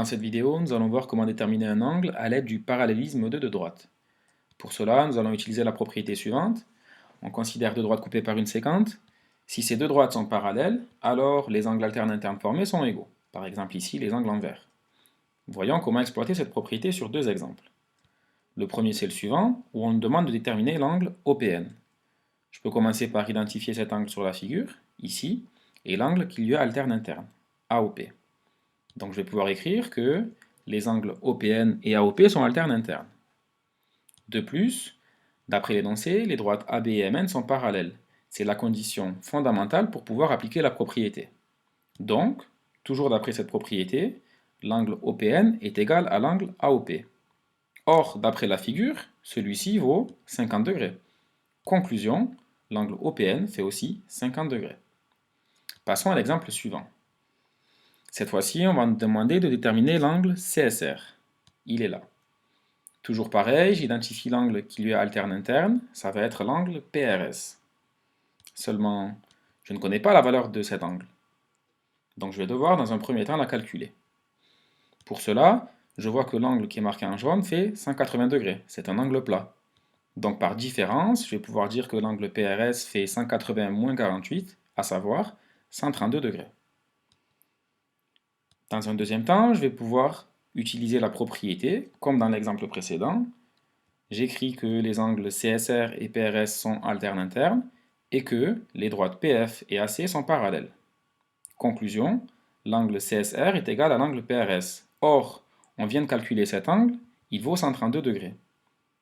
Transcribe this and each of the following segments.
Dans cette vidéo, nous allons voir comment déterminer un angle à l'aide du parallélisme de deux droites. Pour cela, nous allons utiliser la propriété suivante. On considère deux droites coupées par une séquente. Si ces deux droites sont parallèles, alors les angles alternes internes formés sont égaux. Par exemple ici, les angles envers. Voyons comment exploiter cette propriété sur deux exemples. Le premier, c'est le suivant, où on nous demande de déterminer l'angle OPN. Je peux commencer par identifier cet angle sur la figure, ici, et l'angle qui lui est alterne interne, AOP. Donc je vais pouvoir écrire que les angles OPN et AOP sont alternes internes. De plus, d'après l'énoncé, les droites AB et MN sont parallèles. C'est la condition fondamentale pour pouvoir appliquer la propriété. Donc, toujours d'après cette propriété, l'angle OPN est égal à l'angle AOP. Or, d'après la figure, celui-ci vaut 50 degrés. Conclusion, l'angle OPN fait aussi 50 degrés. Passons à l'exemple suivant. Cette fois-ci, on va nous demander de déterminer l'angle CSR. Il est là. Toujours pareil, j'identifie l'angle qui lui est alterne interne, ça va être l'angle PRS. Seulement, je ne connais pas la valeur de cet angle. Donc je vais devoir dans un premier temps la calculer. Pour cela, je vois que l'angle qui est marqué en jaune fait 180 degrés, c'est un angle plat. Donc par différence, je vais pouvoir dire que l'angle PRS fait 180 moins 48, à savoir 132 degrés. Dans un deuxième temps, je vais pouvoir utiliser la propriété, comme dans l'exemple précédent. J'écris que les angles CSR et PRS sont alternes internes et que les droites PF et AC sont parallèles. Conclusion, l'angle CSR est égal à l'angle PRS. Or, on vient de calculer cet angle, il vaut 132 degrés.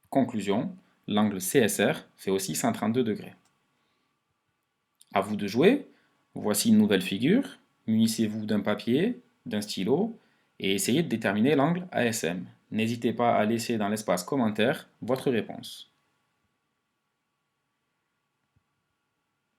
Conclusion, l'angle CSR fait aussi 132 degrés. À vous de jouer, voici une nouvelle figure, munissez-vous d'un papier, d'un stylo et essayez de déterminer l'angle ASM. N'hésitez pas à laisser dans l'espace commentaire votre réponse.